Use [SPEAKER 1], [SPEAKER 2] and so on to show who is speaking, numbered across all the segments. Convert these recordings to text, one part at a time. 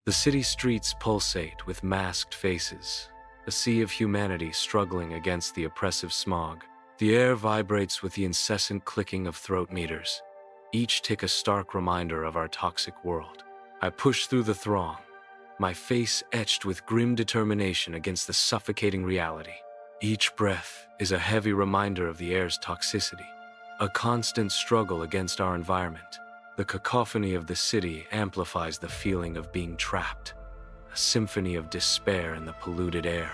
[SPEAKER 1] The city streets pulsate with masked faces, a sea of humanity struggling against the oppressive smog. The air vibrates with the incessant clicking of throat meters, each tick a stark reminder of our toxic world. I push through the throng, my face etched with grim determination against the suffocating reality. Each breath is a heavy reminder of the air's toxicity, a constant struggle against our environment. The cacophony of the city amplifies the feeling of being trapped, a symphony of despair in the polluted air.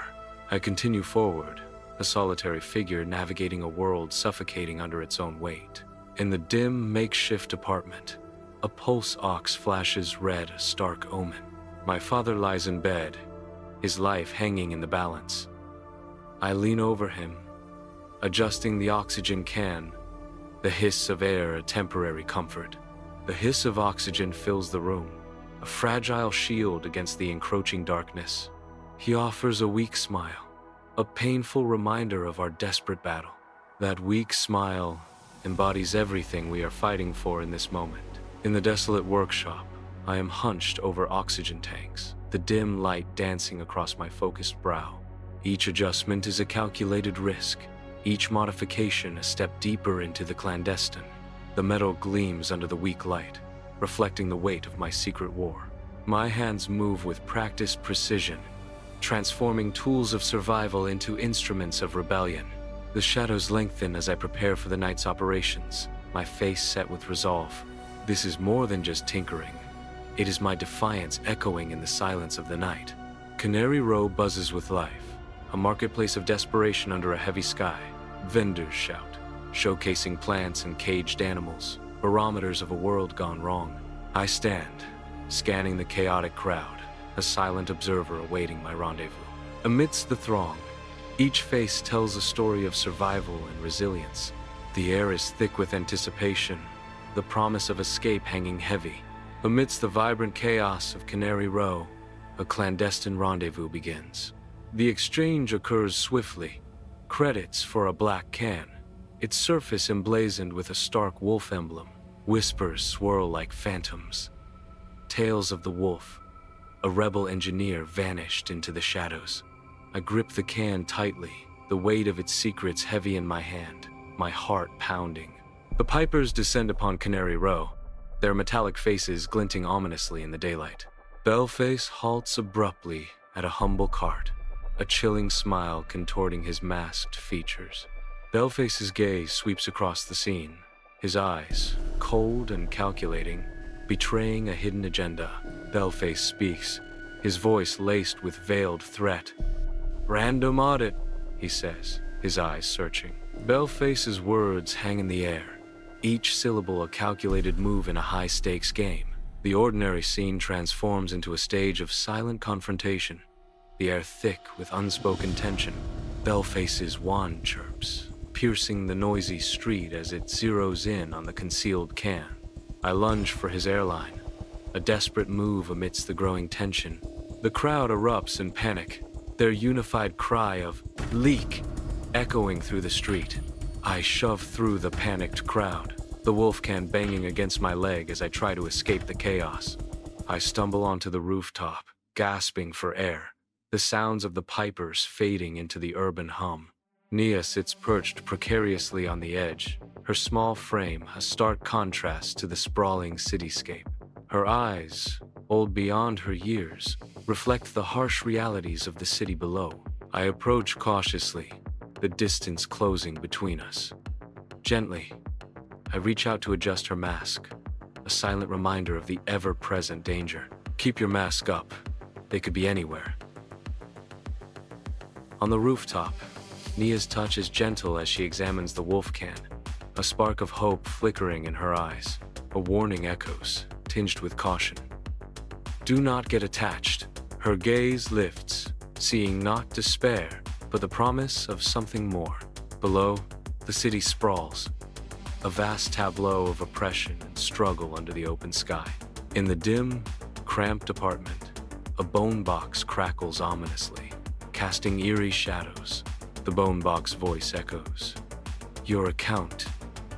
[SPEAKER 1] I continue forward, a solitary figure navigating a world suffocating under its own weight. In the dim, makeshift apartment, a pulse ox flashes red, a stark omen. My father lies in bed, his life hanging in the balance. I lean over him, adjusting the oxygen can, the hiss of air a temporary comfort. The hiss of oxygen fills the room, a fragile shield against the encroaching darkness. He offers a weak smile, a painful reminder of our desperate battle. That weak smile embodies everything we are fighting for in this moment. In the desolate workshop, I am hunched over oxygen tanks, the dim light dancing across my focused brow. Each adjustment is a calculated risk, each modification a step deeper into the clandestine. The metal gleams under the weak light, reflecting the weight of my secret war. My hands move with practiced precision, transforming tools of survival into instruments of rebellion. The shadows lengthen as I prepare for the night's operations, my face set with resolve. This is more than just tinkering. It is my defiance echoing in the silence of the night. Canary Row buzzes with life, a marketplace of desperation under a heavy sky. Vendors shout, showcasing plants and caged animals, barometers of a world gone wrong. I stand, scanning the chaotic crowd, a silent observer awaiting my rendezvous. Amidst the throng, each face tells a story of survival and resilience. The air is thick with anticipation, the promise of escape hanging heavy. Amidst the vibrant chaos of Canary Row, a clandestine rendezvous begins. The exchange occurs swiftly. Credits for a black can, its surface emblazoned with a stark wolf emblem. Whispers swirl like phantoms. Tales of the wolf, a rebel engineer vanished into the shadows. I grip the can tightly, the weight of its secrets heavy in my hand, my heart pounding. The pipers descend upon Canary Row, their metallic faces glinting ominously in the daylight. Bellface halts abruptly at a humble cart, a chilling smile contorting his masked features. Bellface's gaze sweeps across the scene, his eyes, cold and calculating, betraying a hidden agenda. Bellface speaks, his voice laced with veiled threat. "Random audit," he says, his eyes searching. Bellface's words hang in the air, each syllable a calculated move in a high-stakes game. The ordinary scene transforms into a stage of silent confrontation, the air thick with unspoken tension. Bellface's wand chirps, piercing the noisy street as it zeroes in on the concealed can. I lunge for his airline, a desperate move amidst the growing tension. The crowd erupts in panic, their unified cry of "leak" echoing through the street. I shove through the panicked crowd, the wolf can banging against my leg as I try to escape the chaos. I stumble onto the rooftop, gasping for air, the sounds of the pipers fading into the urban hum. Nia sits perched precariously on the edge, her small frame a stark contrast to the sprawling cityscape. Her eyes, old beyond her years, reflect the harsh realities of the city below. I approach cautiously, the distance closing between us. Gently, I reach out to adjust her mask, a silent reminder of the ever-present danger. Keep your mask up. They could be anywhere. On the rooftop, Nia's touch is gentle as she examines the wolf can, a spark of hope flickering in her eyes. A warning echoes, tinged with caution. Do not get attached. Her gaze lifts, seeing not despair, but the promise of something more. Below, the city sprawls, a vast tableau of oppression and struggle under the open sky. In the dim, cramped apartment, a bone box crackles ominously, casting eerie shadows. The bone box voice echoes. Your account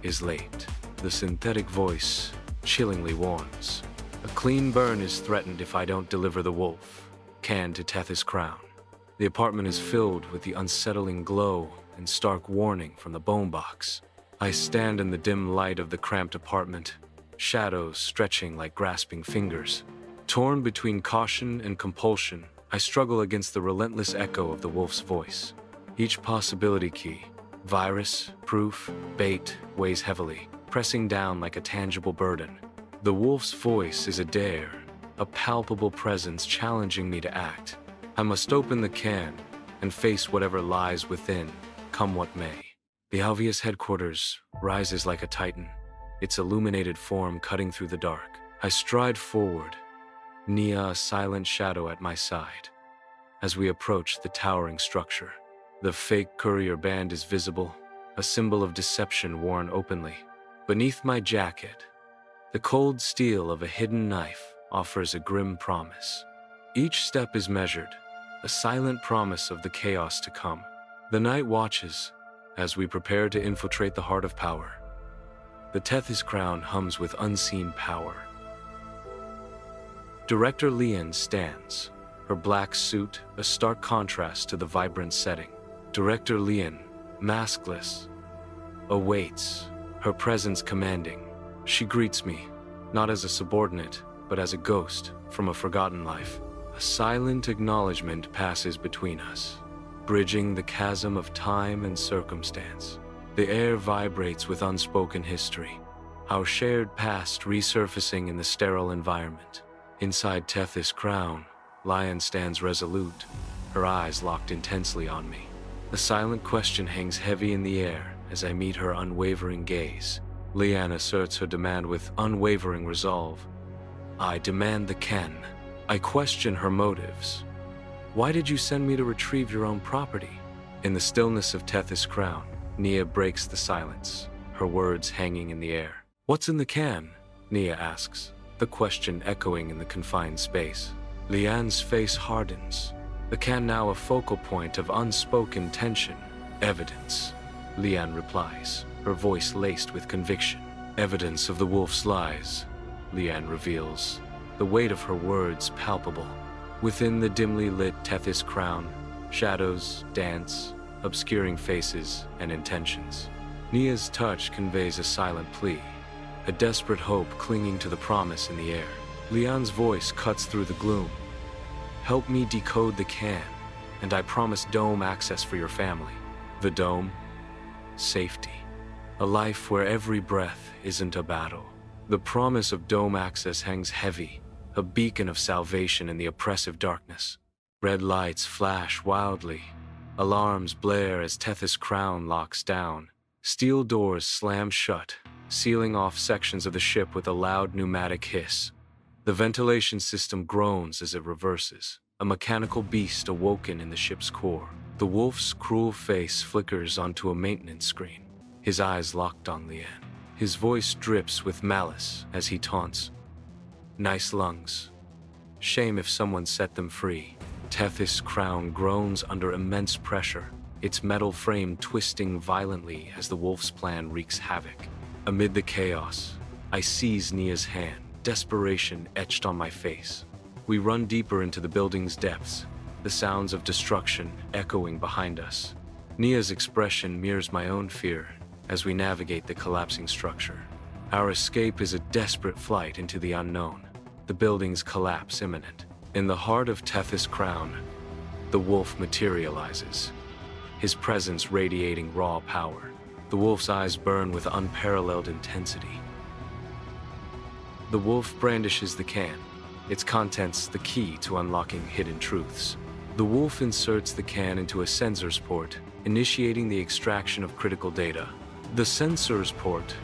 [SPEAKER 1] is late. The synthetic voice chillingly warns. A clean burn is threatened if I don't deliver the wolf can to Tethus Crown. The apartment is filled with the unsettling glow and stark warning from the bone box. I stand in the dim light of the cramped apartment, shadows stretching like grasping fingers. Torn between caution and compulsion, I struggle against the relentless echo of the wolf's voice. Each possibility key, virus, proof, bait, weighs heavily, pressing down like a tangible burden. The wolf's voice is a dare, a palpable presence challenging me to act. I must open the can and face whatever lies within, come what may. The obvious headquarters rises like a titan, its illuminated form cutting through the dark. I stride forward, Nia a silent shadow at my side. As we approach the towering structure, the fake courier band is visible, a symbol of deception worn openly. Beneath my jacket, the cold steel of a hidden knife offers a grim promise. Each step is measured, a silent promise of the chaos to come. The night watches as we prepare to infiltrate the heart of power. The Tethys Crown hums with unseen power. Director Lian stands, her black suit a stark contrast to the vibrant setting. Director Lian, maskless, awaits, her presence commanding. She greets me, not as a subordinate, but as a ghost from a forgotten life. A silent acknowledgement passes between us, bridging the chasm of time and circumstance. The air vibrates with unspoken history, our shared past resurfacing in the sterile environment. Inside Tethys Crown, Lion stands resolute, her eyes locked intensely on me. A silent question hangs heavy in the air as I meet her unwavering gaze. Lian asserts her demand with unwavering resolve. I demand the Ken. I question her motives. Why did you send me to retrieve your own property? In the stillness of Tethys Crown, Nia breaks the silence, her words hanging in the air. What's in the can? Nia asks, the question echoing in the confined space. Lian's face hardens, the can now a focal point of unspoken tension. Evidence, Lian replies, her voice laced with conviction. Evidence of the wolf's lies, Lian reveals, the weight of her words palpable. Within the dimly lit Tethys Crown, shadows dance, obscuring faces and intentions. Nia's touch conveys a silent plea, a desperate hope clinging to the promise in the air. Lian's voice cuts through the gloom. Help me decode the can, and I promise dome access for your family. The dome? Safety. A life where every breath isn't a battle. The promise of dome access hangs heavy, a beacon of salvation in the oppressive darkness. Red lights flash wildly. Alarms blare as Tethys Crown locks down. Steel doors slam shut, sealing off sections of the ship with a loud pneumatic hiss. The ventilation system groans as it reverses, a mechanical beast awoken in the ship's core. The wolf's cruel face flickers onto a maintenance screen, his eyes locked on Lian. His voice drips with malice as he taunts. Nice lungs. Shame if someone set them free. Tethys Crown groans under immense pressure, its metal frame twisting violently as the wolf's plan wreaks havoc. Amid the chaos, I seize Nia's hand, desperation etched on my face. We run deeper into the building's depths, the sounds of destruction echoing behind us. Nia's expression mirrors my own fear as we navigate the collapsing structure. Our escape is a desperate flight into the unknown, the building's collapse imminent. In the heart of Tethys Crown, the wolf materializes, his presence radiating raw power. The wolf's eyes burn with unparalleled intensity. The wolf brandishes the can, its contents the key to unlocking hidden truths. The wolf inserts the can into a sensor's port, initiating the extraction of critical data. The sensor's port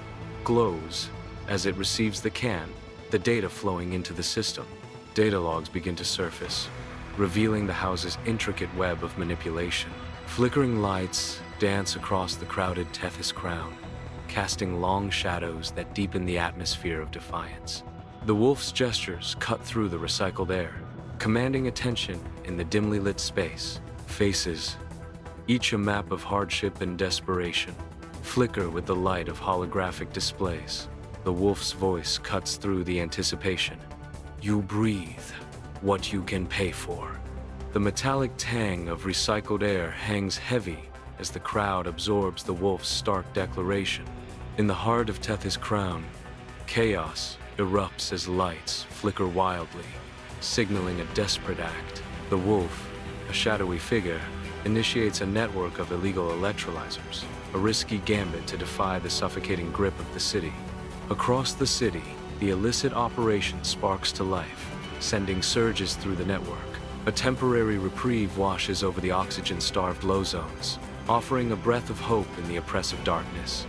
[SPEAKER 1] glows as it receives the can, the data flowing into the system. Data logs begin to surface, revealing the house's intricate web of manipulation. Flickering lights dance across the crowded Tethys Crown, casting long shadows that deepen the atmosphere of defiance. The wolf's gestures cut through the recycled air, commanding attention in the dimly lit space. Faces, each a map of hardship and desperation, flicker with the light of holographic displays. The wolf's voice cuts through the anticipation. You breathe what you can pay for. The metallic tang of recycled air hangs heavy as the crowd absorbs the wolf's stark declaration. In the heart of Tethus' crown, chaos erupts as lights flicker wildly, signaling a desperate act. The wolf, a shadowy figure, initiates a network of illegal electrolyzers, a risky gambit to defy the suffocating grip of the city. Across the city, the illicit operation sparks to life, sending surges through the network. A temporary reprieve washes over the oxygen-starved low zones, offering a breath of hope in the oppressive darkness.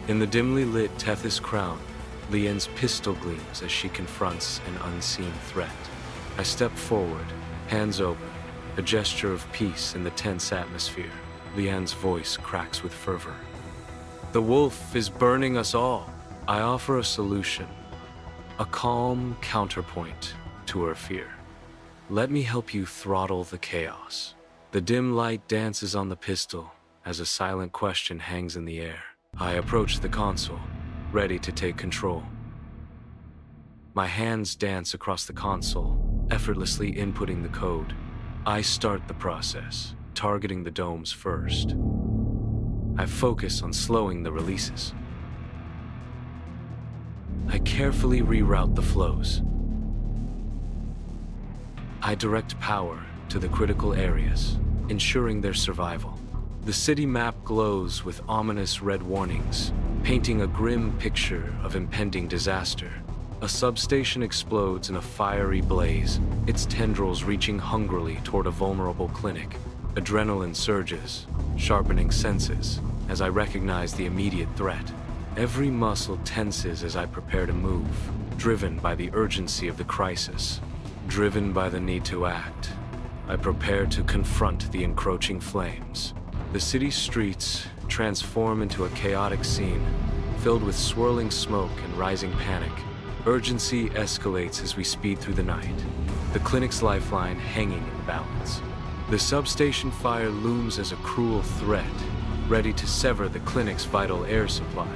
[SPEAKER 1] In the dimly lit Tethys crown, Leanne's pistol gleams as she confronts an unseen threat. I step forward, hands open, a gesture of peace in the tense atmosphere. Leanne's voice cracks with fervor. The wolf is burning us all. I offer a solution, a calm counterpoint to her fear. Let me help you throttle the chaos. The dim light dances on the pistol as a silent question hangs in the air. I approach the console, ready to take control. My hands dance across the console, effortlessly inputting the code. I start the process, targeting the domes first. I focus on slowing the releases. I carefully reroute the flows. I direct power to the critical areas, ensuring their survival. The city map glows with ominous red warnings, painting a grim picture of impending disaster. A substation explodes in a fiery blaze, its tendrils reaching hungrily toward a vulnerable clinic. Adrenaline surges, sharpening senses as I recognize the immediate threat. Every muscle tenses as I prepare to move, driven by the urgency of the crisis, driven by the need to act. I prepare to confront the encroaching flames. The city's streets transform into a chaotic scene, filled with swirling smoke and rising panic. Urgency escalates as we speed through the night, the clinic's lifeline hanging in the balance. The substation fire looms as a cruel threat, ready to sever the clinic's vital air supply.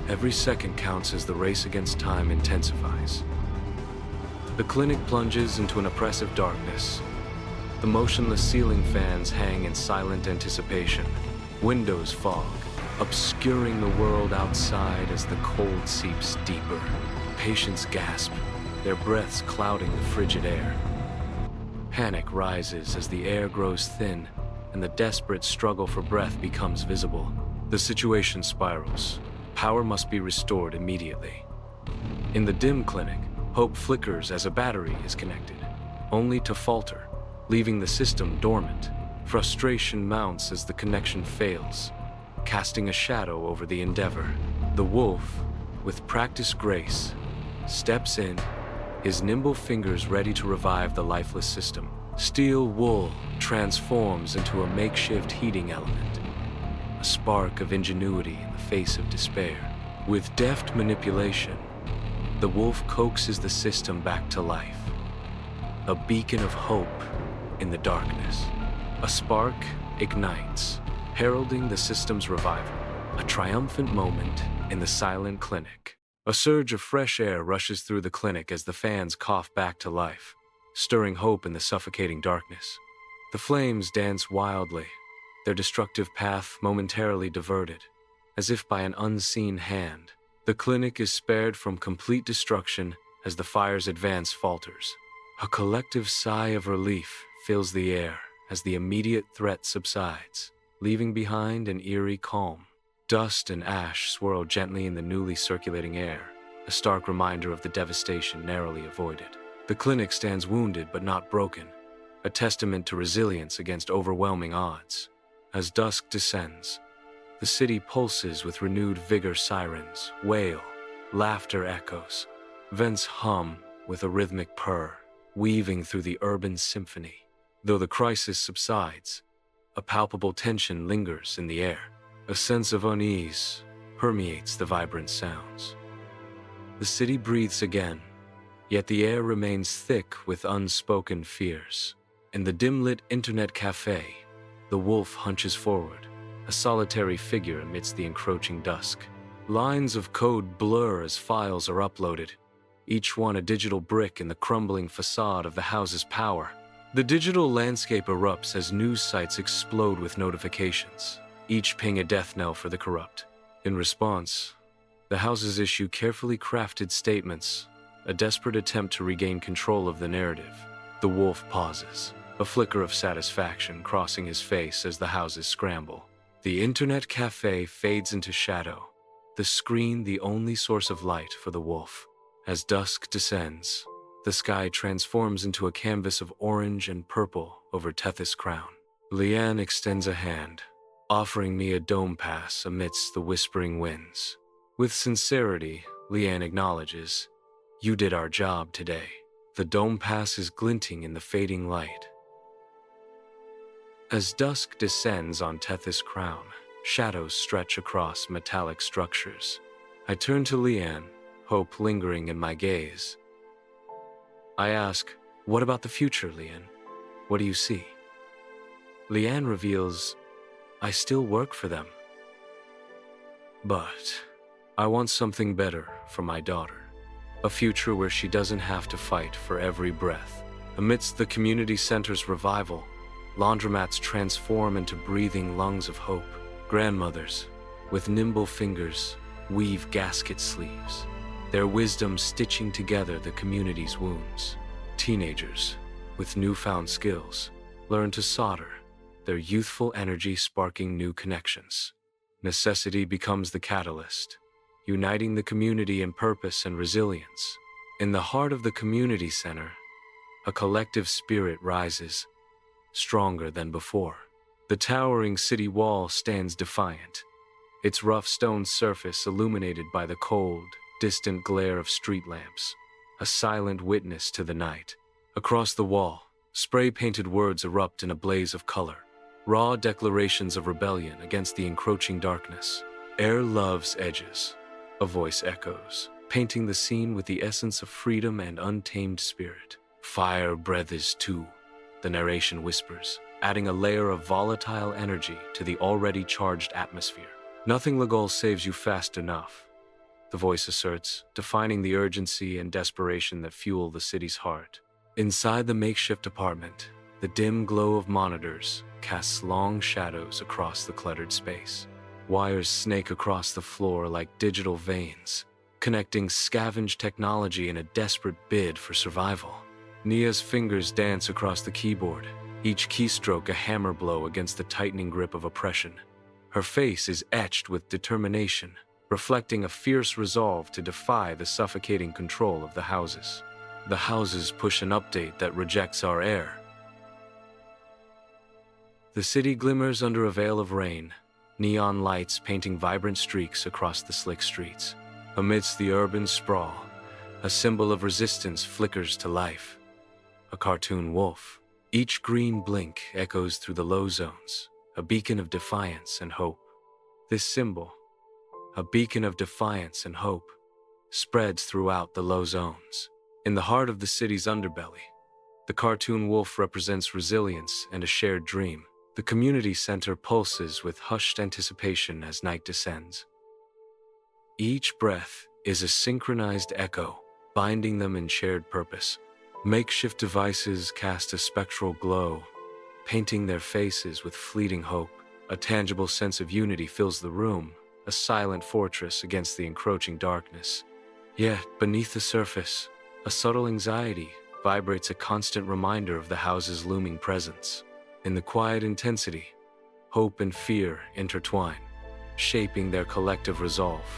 [SPEAKER 1] Every second counts as the race against time intensifies. The clinic plunges into an oppressive darkness. The motionless ceiling fans hang in silent anticipation. Windows fog, obscuring the world outside as the cold seeps deeper. Patients gasp, their breaths clouding the frigid air. Panic rises as the air grows thin and the desperate struggle for breath becomes visible. The situation spirals. Power must be restored immediately. In the dim clinic, hope flickers as a battery is connected, only to falter, leaving the system dormant. Frustration mounts as the connection fails, casting a shadow over the endeavor. The wolf, with practiced grace, steps in, his nimble fingers ready to revive the lifeless system. Steel wool transforms into a makeshift heating element, a spark of ingenuity in the face of despair. With deft manipulation, the wolf coaxes the system back to life, a beacon of hope in the darkness. A spark ignites, heralding the system's revival, a triumphant moment in the silent clinic. A surge of fresh air rushes through the clinic as the fans cough back to life, stirring hope in the suffocating darkness. The flames dance wildly, their destructive path momentarily diverted, as if by an unseen hand. The clinic is spared from complete destruction as the fire's advance falters. A collective sigh of relief fills the air as the immediate threat subsides, leaving behind an eerie calm. Dust and ash swirl gently in the newly circulating air, a stark reminder of the devastation narrowly avoided. The clinic stands wounded but not broken, a testament to resilience against overwhelming odds. As dusk descends, the city pulses with renewed vigor. Sirens wail, laughter echoes, vents hum with a rhythmic purr, weaving through the urban symphony. Though the crisis subsides, a palpable tension lingers in the air. A sense of unease permeates the vibrant sounds. The city breathes again, yet the air remains thick with unspoken fears. In the dim-lit internet cafe, the wolf hunches forward, a solitary figure amidst the encroaching dusk. Lines of code blur as files are uploaded, each one a digital brick in the crumbling facade of the house's power. The digital landscape erupts as news sites explode with notifications, each ping a death knell for the corrupt. In response, the houses issue carefully crafted statements, a desperate attempt to regain control of the narrative. The wolf pauses, a flicker of satisfaction crossing his face as the houses scramble. The internet cafe fades into shadow, the screen the only source of light for the wolf. As dusk descends, the sky transforms into a canvas of orange and purple over Tethus' crown. Leanne extends a hand, offering me a dome pass amidst the whispering winds. With sincerity, Leanne acknowledges, "You did our job today." The dome pass is glinting in the fading light. As dusk descends on Tethys' crown, shadows stretch across metallic structures. I turn to Leanne, hope lingering in my gaze. I ask, "What about the future, Leanne? What do you see?" Leanne reveals, "I still work for them. But I want something better for my daughter. A future where she doesn't have to fight for every breath." Amidst the community center's revival, laundromats transform into breathing lungs of hope. Grandmothers, with nimble fingers, weave gasket sleeves, their wisdom stitching together the community's wounds. Teenagers, with newfound skills, learn to solder, their youthful energy sparking new connections. Necessity becomes the catalyst, uniting the community in purpose and resilience. In the heart of the community center, a collective spirit rises, stronger than before. The towering city wall stands defiant, its rough stone surface illuminated by the cold, distant glare of street lamps, a silent witness to the night. Across the wall, spray-painted words erupt in a blaze of color, raw declarations of rebellion against the encroaching darkness. "Air loves edges," a voice echoes, painting the scene with the essence of freedom and untamed spirit. "Fire breathes too," the narration whispers, adding a layer of volatile energy to the already charged atmosphere. "Nothing legal saves you fast enough," the voice asserts, defining the urgency and desperation that fuel the city's heart. Inside the makeshift apartment, the dim glow of monitors casts long shadows across the cluttered space. Wires snake across the floor like digital veins, connecting scavenged technology in a desperate bid for survival. Nia's fingers dance across the keyboard, each keystroke a hammer blow against the tightening grip of oppression. Her face is etched with determination, reflecting a fierce resolve to defy the suffocating control of the houses. The houses push an update that rejects our air. The city glimmers under a veil of rain, neon lights painting vibrant streaks across the slick streets. Amidst the urban sprawl, a symbol of resistance flickers to life. A cartoon wolf. Each green blink echoes through the low zones, a beacon of defiance and hope. This symbol, a beacon of defiance and hope, spreads throughout the low zones. In the heart of the city's underbelly, the cartoon wolf represents resilience and a shared dream. The community center pulses with hushed anticipation as night descends. Each breath is a synchronized echo, binding them in shared purpose. Makeshift devices cast a spectral glow, painting their faces with fleeting hope. A tangible sense of unity fills the room, a silent fortress against the encroaching darkness. Yet, beneath the surface, a subtle anxiety vibrates, a constant reminder of the house's looming presence. In the quiet intensity, hope and fear intertwine, shaping their collective resolve.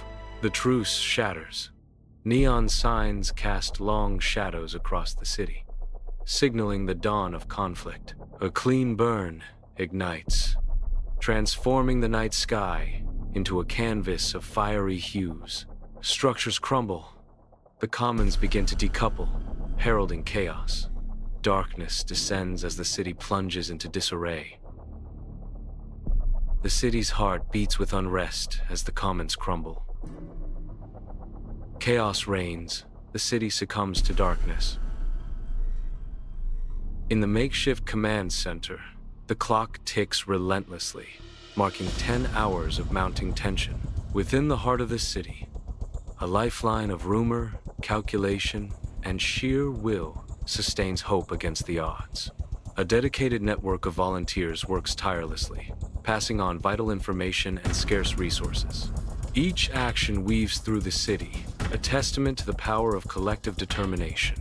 [SPEAKER 1] The truce shatters. Neon signs cast long shadows across the city, signaling the dawn of conflict. A clean burn ignites, transforming the night sky into a canvas of fiery hues. Structures crumble. The commons begin to decouple, heralding chaos. Darkness descends as the city plunges into disarray. The city's heart beats with unrest as the commons crumble. Chaos reigns, the city succumbs to darkness. In the makeshift command center, the clock ticks relentlessly, marking 10 hours of mounting tension. Within the heart of the city, a lifeline of rumor, calculation, and sheer will sustains hope against the odds. A dedicated network of volunteers works tirelessly, passing on vital information and scarce resources. Each action weaves through the city, a testament to the power of collective determination.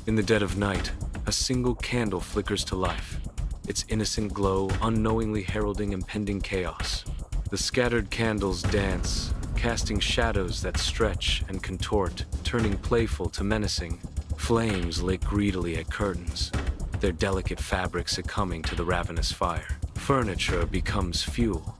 [SPEAKER 1] In the dead of night, a single candle flickers to life, its innocent glow unknowingly heralding impending chaos. The scattered candles dance, casting shadows that stretch and contort, turning playful to menacing. Flames lick greedily at curtains, their delicate fabric succumbing to the ravenous fire. Furniture becomes fuel,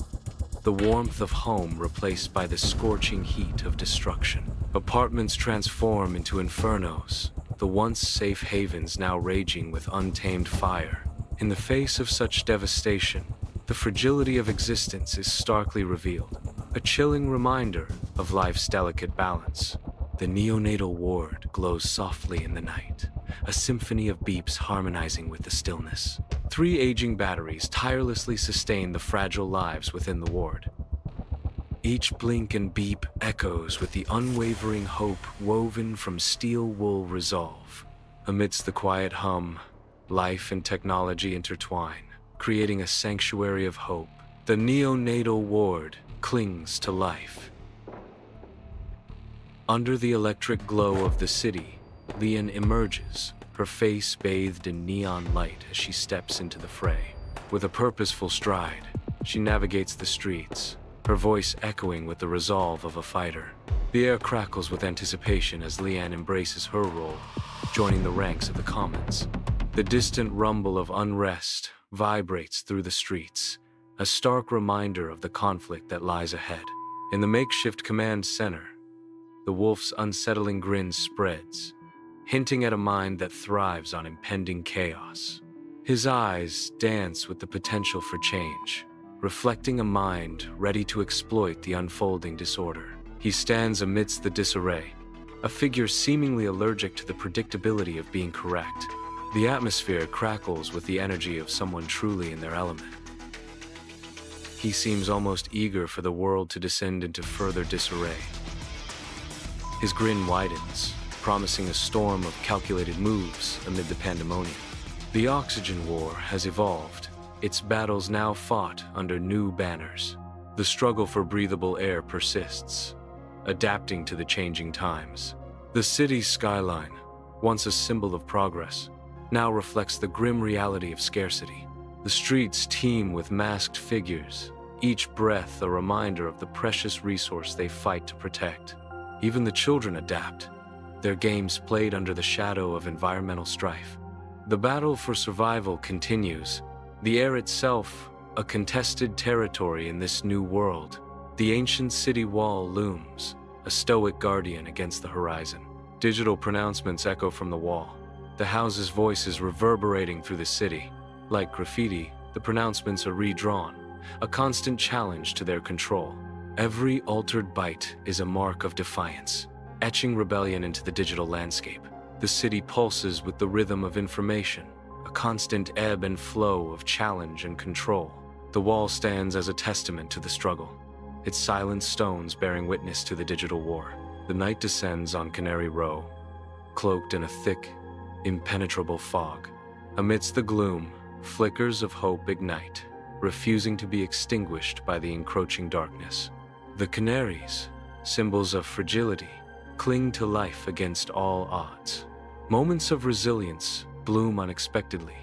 [SPEAKER 1] the warmth of home replaced by the scorching heat of destruction. Apartments transform into infernos, the once safe havens now raging with untamed fire. In the face of such devastation, the fragility of existence is starkly revealed, a chilling reminder of life's delicate balance. The neonatal ward glows softly in the night, a symphony of beeps harmonizing with the stillness. 3 aging batteries tirelessly sustain the fragile lives within the ward. Each blink and beep echoes with the unwavering hope woven from steel-wool resolve. Amidst the quiet hum, life and technology intertwine, creating a sanctuary of hope. The neonatal ward clings to life. Under the electric glow of the city, Leon emerges, her face bathed in neon light as she steps into the fray. With a purposeful stride, she navigates the streets, her voice echoing with the resolve of a fighter. The air crackles with anticipation as Leanne embraces her role, joining the ranks of the commons. The distant rumble of unrest vibrates through the streets, a stark reminder of the conflict that lies ahead. In the makeshift command center, the wolf's unsettling grin spreads, hinting at a mind that thrives on impending chaos. His eyes dance with the potential for change, reflecting a mind ready to exploit the unfolding disorder. He stands amidst the disarray, a figure seemingly allergic to the predictability of being correct. The atmosphere crackles with the energy of someone truly in their element. He seems almost eager for the world to descend into further disarray. His grin widens, promising a storm of calculated moves amid the pandemonium. The oxygen war has evolved, its battles now fought under new banners. The struggle for breathable air persists, adapting to the changing times. The city's skyline, once a symbol of progress, now reflects the grim reality of scarcity. The streets teem with masked figures, each breath a reminder of the precious resource they fight to protect. Even the children adapt, their games played under the shadow of environmental strife. The battle for survival continues, the air itself a contested territory in this new world. The ancient city wall looms, a stoic guardian against the horizon. Digital pronouncements echo from the wall, the house's voices reverberating through the city. Like graffiti, the pronouncements are redrawn, a constant challenge to their control. Every altered byte is a mark of defiance, etching rebellion into the digital landscape. The city pulses with the rhythm of information, a constant ebb and flow of challenge and control. The wall stands as a testament to the struggle, its silent stones bearing witness to the digital war. The night descends on Canary Row, cloaked in a thick, impenetrable fog. Amidst the gloom, flickers of hope ignite, refusing to be extinguished by the encroaching darkness. The canaries, symbols of fragility, cling to life against all odds. Moments of resilience bloom unexpectedly,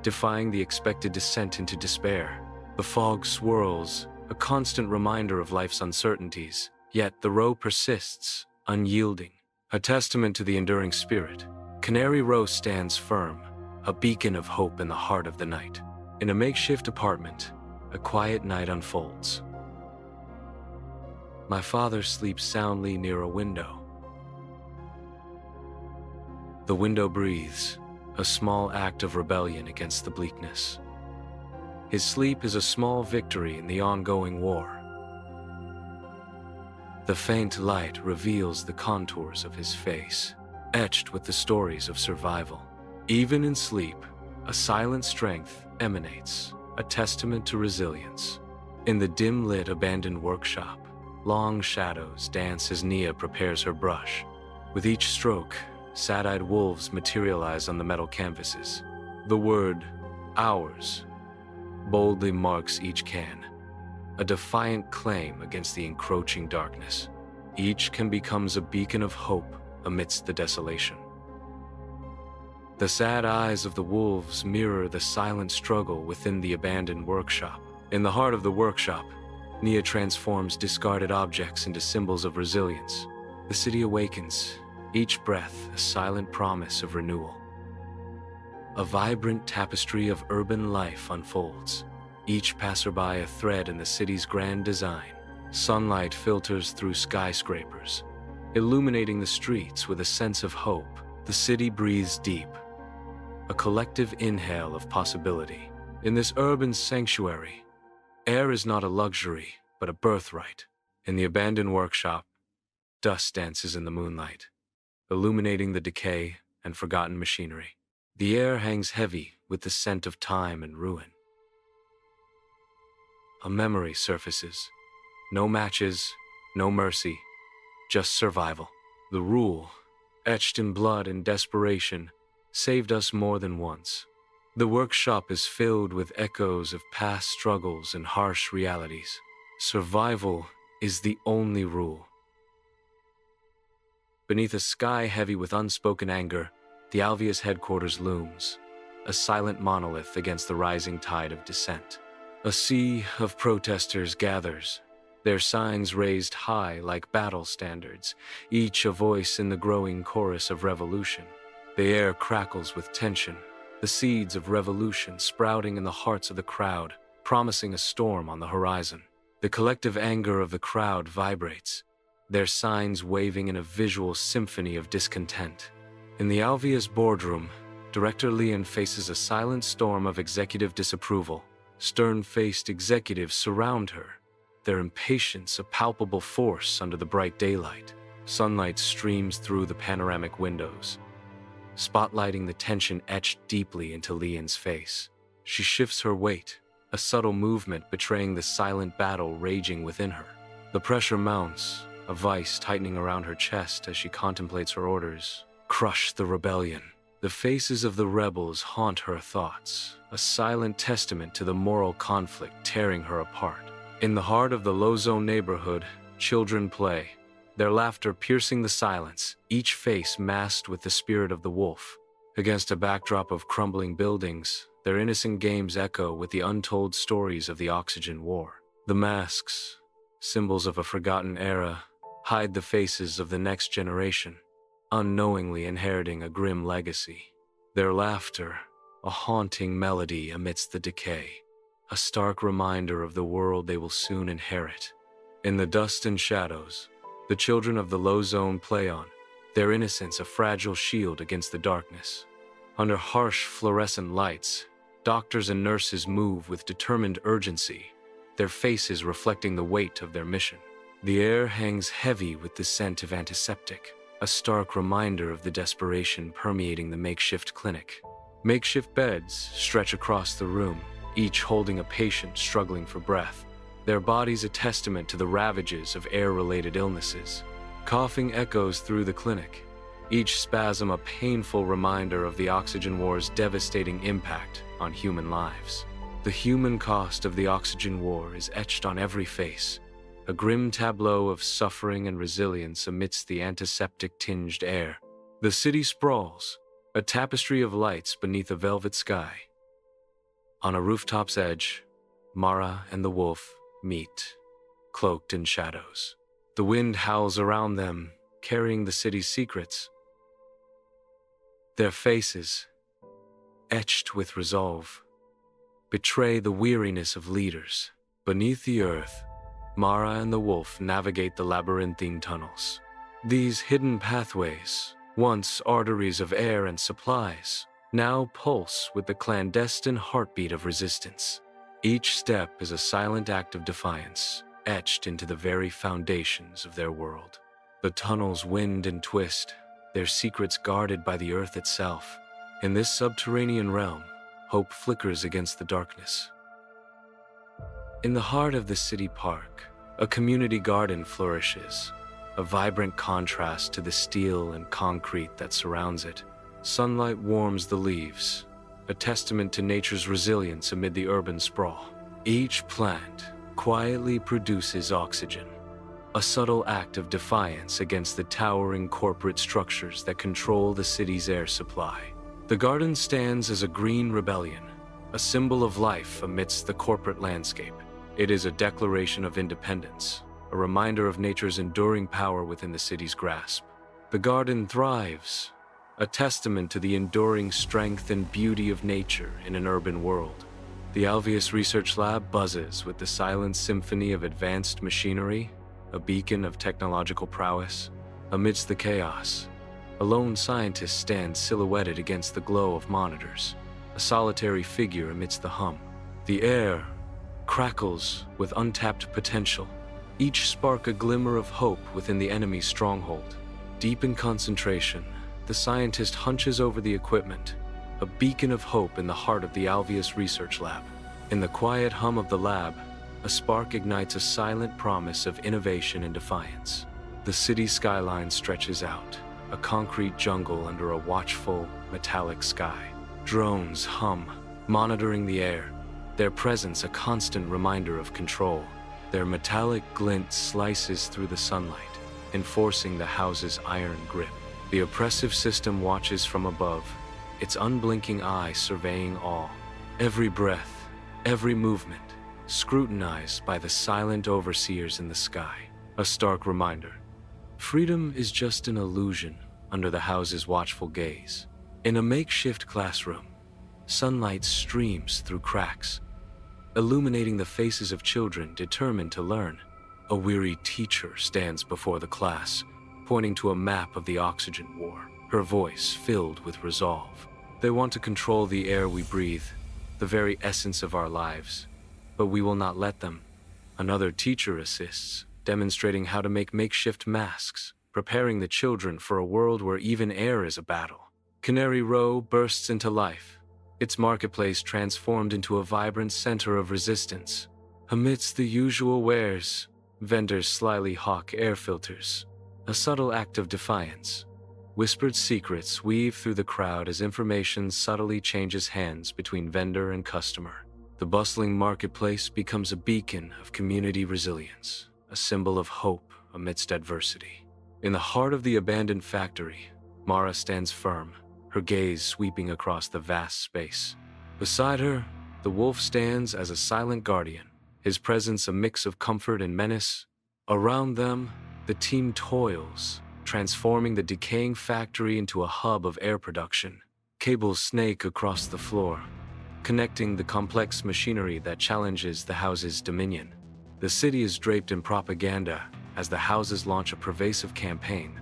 [SPEAKER 1] defying the expected descent into despair. The fog swirls, a constant reminder of life's uncertainties, yet the row persists, unyielding. A testament to the enduring spirit, Canary Row stands firm, a beacon of hope in the heart of the night. In a makeshift apartment, a quiet night unfolds. My father sleeps soundly near a window. The window breathes, a small act of rebellion against the bleakness. His sleep is a small victory in the ongoing war. The faint light reveals the contours of his face, etched with the stories of survival. Even in sleep, a silent strength emanates, a testament to resilience. In the dim-lit abandoned workshop, long shadows dance as Nia prepares her brush, With each stroke, sad-eyed wolves materialize on the metal canvases. The word, ours, boldly marks each can, a defiant claim against the encroaching darkness. Each can becomes a beacon of hope amidst the desolation. The sad eyes of the wolves mirror the silent struggle within the abandoned workshop. In the heart of the workshop, Nia transforms discarded objects into symbols of resilience. The city awakens, each breath a silent promise of renewal. A vibrant tapestry of urban life unfolds, each passerby a thread in the city's grand design. Sunlight filters through skyscrapers, illuminating the streets with a sense of hope. The city breathes deep, a collective inhale of possibility. In this urban sanctuary, air is not a luxury, but a birthright. In the abandoned workshop, dust dances in the moonlight, illuminating the decay and forgotten machinery. The air hangs heavy with the scent of time and ruin. A memory surfaces. No matches, no mercy, just survival. The rule, etched in blood and desperation, saved us more than once. The workshop is filled with echoes of past struggles and harsh realities. Survival is the only rule. Beneath a sky heavy with unspoken anger, the Alvius headquarters looms, a silent monolith against the rising tide of dissent. A sea of protesters gathers, their signs raised high like battle standards, each a voice in the growing chorus of revolution. The air crackles with tension, the seeds of revolution sprouting in the hearts of the crowd, promising a storm on the horizon. The collective anger of the crowd vibrates, their signs waving in a visual symphony of discontent. In the Alvius boardroom, Director Leon faces a silent storm of executive disapproval. Stern-faced executives surround her, their impatience a palpable force under the bright daylight. Sunlight streams through the panoramic windows, spotlighting the tension etched deeply into Leon's face. She shifts her weight, a subtle movement betraying the silent battle raging within her. The pressure mounts, a vice tightening around her chest as she contemplates her orders. Crush the rebellion. The faces of the rebels haunt her thoughts, a silent testament to the moral conflict tearing her apart. In the heart of the low-zone neighborhood, children play, their laughter piercing the silence, each face masked with the spirit of the wolf. Against a backdrop of crumbling buildings, their innocent games echo with the untold stories of the Oxygen War. The masks, symbols of a forgotten era, hide the faces of the next generation, unknowingly inheriting a grim legacy. Their laughter, a haunting melody amidst the decay, a stark reminder of the world they will soon inherit. In the dust and shadows, the children of the low zone play on, their innocence a fragile shield against the darkness. Under harsh fluorescent lights, doctors and nurses move with determined urgency, their faces reflecting the weight of their mission. The air hangs heavy with the scent of antiseptic, a stark reminder of the desperation permeating the makeshift clinic. Makeshift beds stretch across the room, each holding a patient struggling for breath, their bodies a testament to the ravages of air-related illnesses. Coughing echoes through the clinic, each spasm a painful reminder of the Oxygen War's devastating impact on human lives. The human cost of the Oxygen War is etched on every face, a grim tableau of suffering and resilience amidst the antiseptic-tinged air. The city sprawls, a tapestry of lights beneath a velvet sky. On a rooftop's edge, Mara and the wolf meet, cloaked in shadows. The wind howls around them, carrying the city's secrets. Their faces, etched with resolve, betray the weariness of leaders. Beneath the earth, Mara and the wolf navigate the labyrinthine tunnels. These hidden pathways, once arteries of air and supplies, now pulse with the clandestine heartbeat of resistance. Each step is a silent act of defiance, etched into the very foundations of their world. The tunnels wind and twist, their secrets guarded by the earth itself. In this subterranean realm, hope flickers against the darkness. In the heart of the city park, a community garden flourishes, a vibrant contrast to the steel and concrete that surrounds it. Sunlight warms the leaves, a testament to nature's resilience amid the urban sprawl. Each plant quietly produces oxygen, a subtle act of defiance against the towering corporate structures that control the city's air supply. The garden stands as a green rebellion, a symbol of life amidst the corporate landscape. It is a declaration of independence, a reminder of nature's enduring power within the city's grasp. The garden thrives, a testament to the enduring strength and beauty of nature in an urban world. The Alveus Research Lab buzzes with the silent symphony of advanced machinery, a beacon of technological prowess. Amidst the chaos, a lone scientist stands silhouetted against the glow of monitors, a solitary figure amidst the hum. The air crackles with untapped potential, each spark a glimmer of hope within the enemy's stronghold. Deep in concentration, the scientist hunches over the equipment, a beacon of hope in the heart of the Alveus Research Lab. In the quiet hum of the lab, a spark ignites a silent promise of innovation and defiance. The city skyline stretches out, a concrete jungle under a watchful, metallic sky. Drones hum, monitoring the air, their presence a constant reminder of control. Their metallic glint slices through the sunlight, enforcing the house's iron grip. The oppressive system watches from above, its unblinking eye surveying all. Every breath, every movement, scrutinized by the silent overseers in the sky. A stark reminder. Freedom is just an illusion under the house's watchful gaze. In a makeshift classroom, sunlight streams through cracks, illuminating the faces of children determined to learn. A weary teacher stands before the class, pointing to a map of the oxygen war, her voice filled with resolve. They want to control the air we breathe, the very essence of our lives, but we will not let them. Another teacher assists, demonstrating how to make makeshift masks, preparing the children for a world where even air is a battle. Canary Row bursts into life, its marketplace transformed into a vibrant center of resistance. Amidst the usual wares, vendors slyly hawk air filters, a subtle act of defiance. Whispered secrets weave through the crowd as information subtly changes hands between vendor and customer. The bustling marketplace becomes a beacon of community resilience, a symbol of hope amidst adversity. In the heart of the abandoned factory, Mara stands firm, her gaze sweeping across the vast space. Beside her, the wolf stands as a silent guardian, his presence a mix of comfort and menace. Around them, the team toils, transforming the decaying factory into a hub of air production. Cables snake across the floor, connecting the complex machinery that challenges the house's dominion. The city is draped in propaganda as the houses launch a pervasive campaign.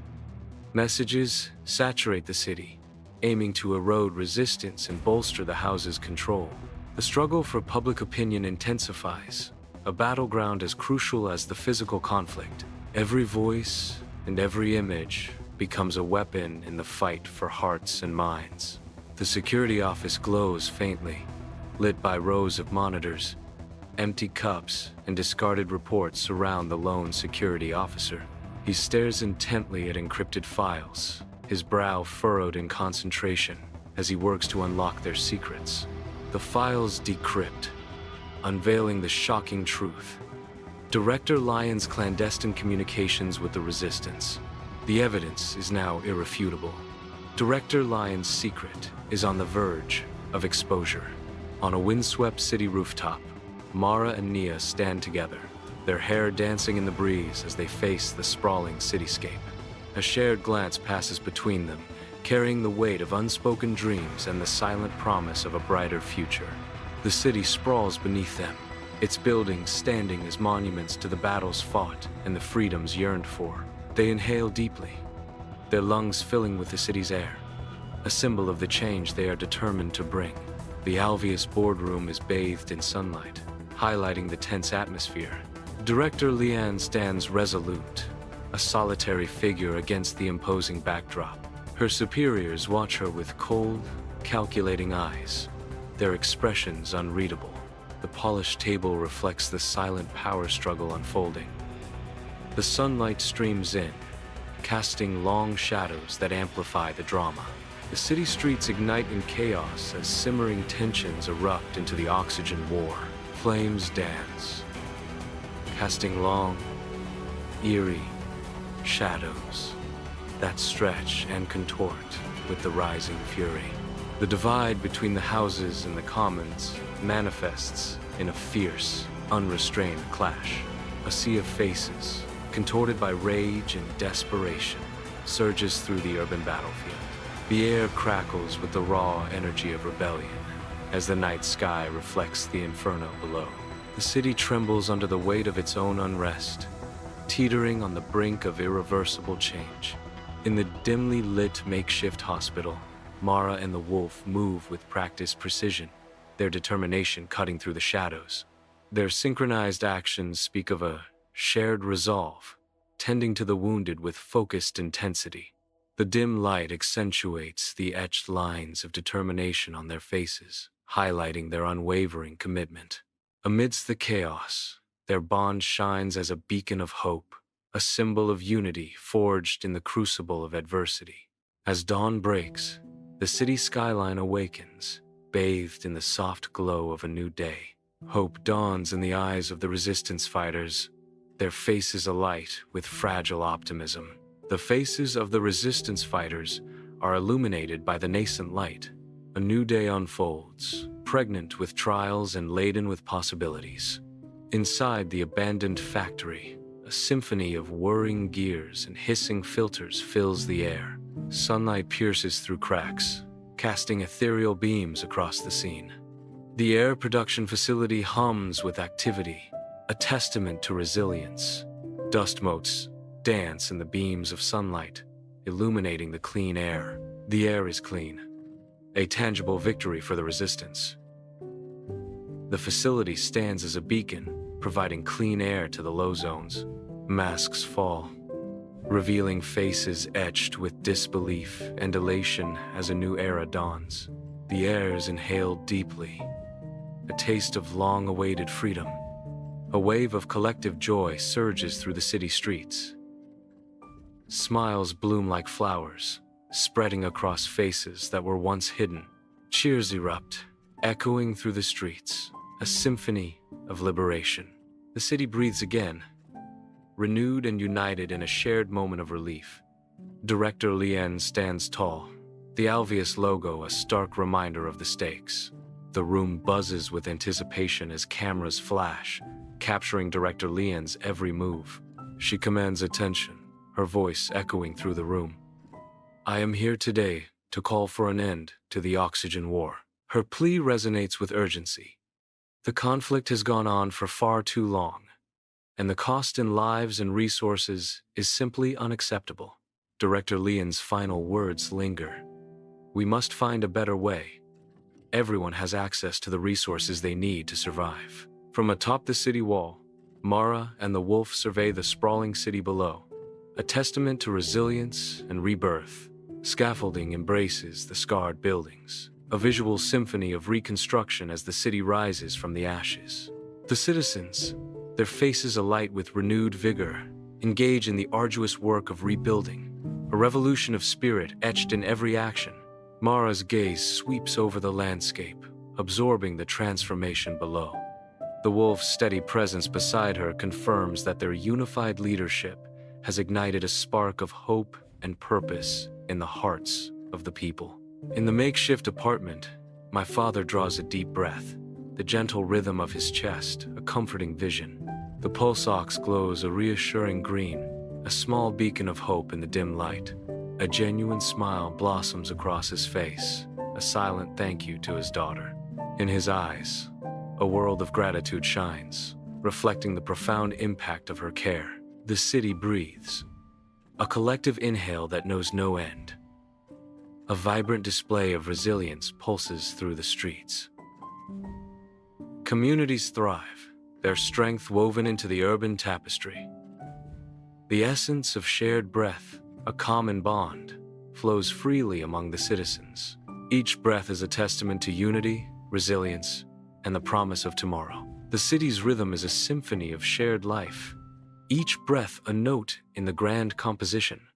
[SPEAKER 1] Messages saturate the city, aiming to erode resistance and bolster the house's control. The struggle for public opinion intensifies, a battleground as crucial as the physical conflict. Every voice and every image becomes a weapon in the fight for hearts and minds. The security office glows faintly, lit by rows of monitors. Empty cups and discarded reports surround the lone security officer. He stares intently at encrypted files, his brow furrowed in concentration as he works to unlock their secrets. The files decrypt, unveiling the shocking truth. Director Lyon's clandestine communications with the Resistance. The evidence is now irrefutable. Director Lyon's secret is on the verge of exposure. On a windswept city rooftop, Mara and Nia stand together, their hair dancing in the breeze as they face the sprawling cityscape. A shared glance passes between them, carrying the weight of unspoken dreams and the silent promise of a brighter future. The city sprawls beneath them, its buildings standing as monuments to the battles fought and the freedoms yearned for. They inhale deeply, their lungs filling with the city's air, a symbol of the change they are determined to bring. The Alveus boardroom is bathed in sunlight, highlighting the tense atmosphere. Director Leanne stands resolute, a solitary figure against the imposing backdrop. Her superiors watch her with cold, calculating eyes, their expressions unreadable. The polished table reflects the silent power struggle unfolding. The sunlight streams in, casting long shadows that amplify the drama. The city streets ignite in chaos as simmering tensions erupt into the oxygen war. Flames dance, casting long, eerie shadows that stretch and contort with the rising fury. The divide between the houses and the commons manifests in a fierce, unrestrained clash. A sea of faces, contorted by rage and desperation, surges through the urban battlefield. The air crackles with the raw energy of rebellion as the night sky reflects the inferno below. The city trembles under the weight of its own unrest, teetering on the brink of irreversible change. In the dimly lit makeshift hospital, Mara and the wolf move with practiced precision, their determination cutting through the shadows. Their synchronized actions speak of a shared resolve, tending to the wounded with focused intensity. The dim light accentuates the etched lines of determination on their faces, highlighting their unwavering commitment. Amidst the chaos, their bond shines as a beacon of hope, a symbol of unity forged in the crucible of adversity. As dawn breaks, the city skyline awakens, bathed in the soft glow of a new day. Hope dawns in the eyes of the resistance fighters, their faces alight with fragile optimism. The faces of the resistance fighters are illuminated by the nascent light. A new day unfolds, pregnant with trials and laden with possibilities. Inside the abandoned factory, a symphony of whirring gears and hissing filters fills the air. Sunlight pierces through cracks, casting ethereal beams across the scene. The air production facility hums with activity, a testament to resilience. Dust motes dance in the beams of sunlight, illuminating the clean air. The air is clean, a tangible victory for the resistance. The facility stands as a beacon, providing clean air to the low zones. Masks fall, revealing faces etched with disbelief and elation as a new era dawns. The air is inhaled deeply, a taste of long-awaited freedom. A wave of collective joy surges through the city streets. Smiles bloom like flowers, spreading across faces that were once hidden. Cheers erupt, echoing through the streets, a symphony of liberation. The city breathes again, renewed and united in a shared moment of relief. Director Lien stands tall, the Alveus logo a stark reminder of the stakes. The room buzzes with anticipation as cameras flash, capturing Director Lien's every move. She commands attention, her voice echoing through the room. I am here today to call for an end to the oxygen war. Her plea resonates with urgency. The conflict has gone on for far too long, and the cost in lives and resources is simply unacceptable. Director Lien's final words linger. We must find a better way. Everyone has access to the resources they need to survive. From atop the city wall, Mara and the wolf survey the sprawling city below, a testament to resilience and rebirth. Scaffolding embraces the scarred buildings, a visual symphony of reconstruction as the city rises from the ashes. The citizens, their faces alight with renewed vigor, engage in the arduous work of rebuilding, a revolution of spirit etched in every action. Mara's gaze sweeps over the landscape, absorbing the transformation below. The wolf's steady presence beside her confirms that their unified leadership has ignited a spark of hope and purpose in the hearts of the people. In the makeshift apartment, my father draws a deep breath, the gentle rhythm of his chest a comforting vision. The pulse ox glows a reassuring green, a small beacon of hope in the dim light. A genuine smile blossoms across his face, a silent thank you to his daughter. In his eyes, a world of gratitude shines, reflecting the profound impact of her care. The city breathes, a collective inhale that knows no end. A vibrant display of resilience pulses through the streets. Communities thrive, their strength woven into the urban tapestry. The essence of shared breath, a common bond, flows freely among the citizens. Each breath is a testament to unity, resilience, and the promise of tomorrow. The city's rhythm is a symphony of shared life. each breath a note in the grand composition.